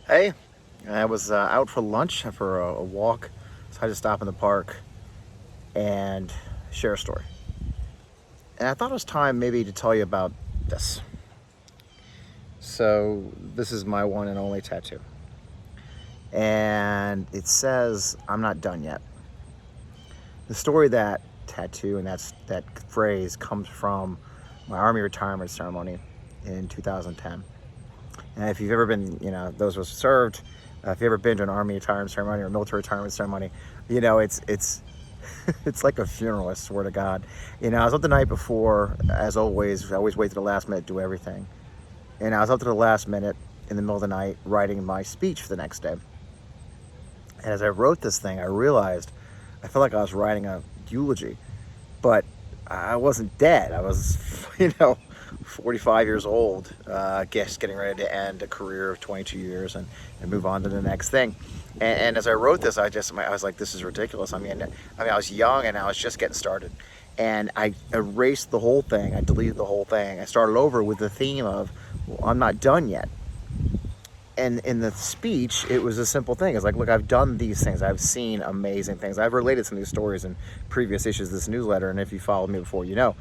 Hey, I was out for lunch for a walk, so I just stopped in the park and share a story. And I thought it was time maybe to tell you about this. So this is my one and only tattoo, and it says I'm not done yet. The story of that tattoo and that phrase comes from my Army retirement ceremony in 2010. And if you've ever been, those of us who served, if you've ever been to an Army retirement ceremony or a military retirement ceremony, it's it's like a funeral. I swear to God. I was up the night before, as always. I always wait to the last minute, do everything. And I was up to the last minute in the middle of the night writing my speech for the next day. And as I wrote this thing, I realized I felt like I was writing a eulogy, but I wasn't dead. I was, 45 years old, guess getting ready to end a career of 22 years and move on to the next thing. And as I wrote this, I was like, this is ridiculous. I mean, I was young and I was just getting started. And I erased the whole thing. I deleted the whole thing. I started over with the theme of, well, I'm not done yet. And in the speech, it was a simple thing. It's like, look, I've done these things. I've seen amazing things. I've related some of these stories in previous issues of this newsletter. And if you followed me before, you know.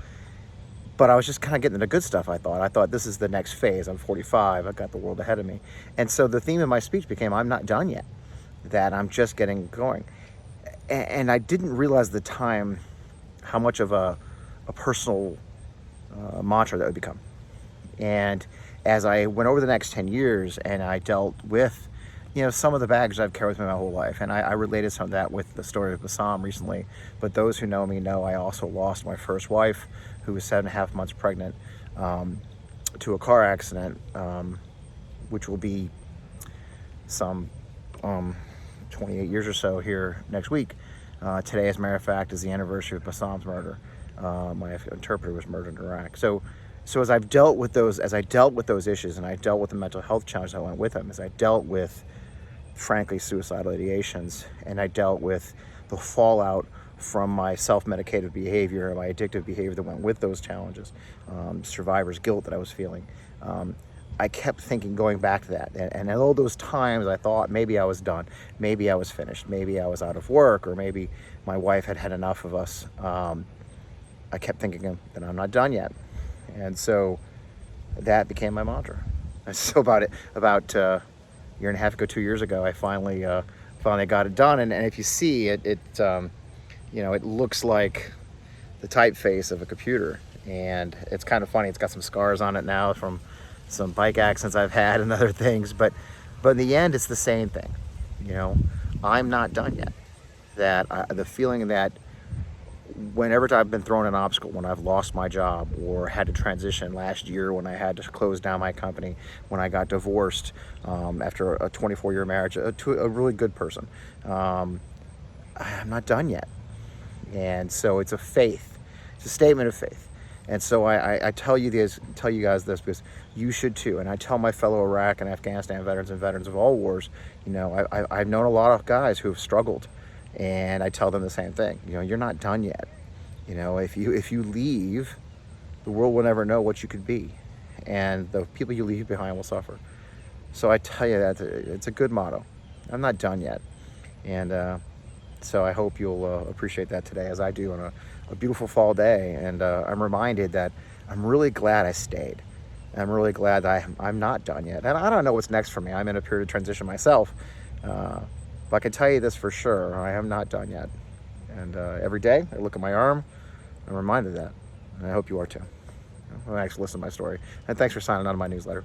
But I was just kind of getting into good stuff, I thought this is the next phase. I'm 45. I've got the world ahead of me. And so the theme of my speech became, I'm not done yet, that I'm just getting going. And I didn't realize at the time how much of a personal mantra that would become. And as I went over the next 10 years and I dealt with, some of the baggage I've carried with me my whole life. And I related some of that with the story of Bassam recently. But those who know me know I also lost my first wife, who was 7.5 months pregnant, to a car accident, which will be some 28 years or so here next week. Today, as a matter of fact, is the anniversary of Bassam's murder. My interpreter was murdered in Iraq. So as I dealt with those issues, and I dealt with the mental health challenge that went with them, as I dealt with, frankly, suicidal ideations, and I dealt with the fallout from my self-medicated behavior, my addictive behavior that went with those challenges, survivor's guilt that I was feeling. I kept thinking, going back to that, and all those times I thought maybe I was done, maybe I was finished, maybe I was out of work, or maybe my wife had had enough of us. I kept thinking that I'm not done yet. And so that became my mantra. And so about a year and a half ago, 2 years ago, I finally got it done. And if you see it, it looks like the typeface of a computer. And it's kind of funny. It's got some scars on it now from some bike accidents I've had and other things. But in the end, it's the same thing. I'm not done yet. The feeling that whenever I've been thrown an obstacle, when I've lost my job or had to transition last year, when I had to close down my company, when I got divorced after a 24-year marriage to a really good person, I'm not done yet. And so it's a faith. It's a statement of faith. And so I tell you guys this because you should too. And I tell my fellow Iraq and Afghanistan veterans and veterans of all wars, I've known a lot of guys who have struggled. And I tell them the same thing. You're not done yet. If you leave, the world will never know what you could be, and the people you leave behind will suffer. So I tell you that it's a good motto. I'm not done yet, and so I hope you'll appreciate that today, as I do on a beautiful fall day. And I'm reminded that I'm really glad I stayed. I'm really glad that I'm not done yet, and I don't know what's next for me. I'm in a period of transition myself. But I can tell you this for sure, I am not done yet. And every day I look at my arm, I'm reminded of that. And I hope you are too. Well, actually listen to my story. And thanks for signing on to my newsletter.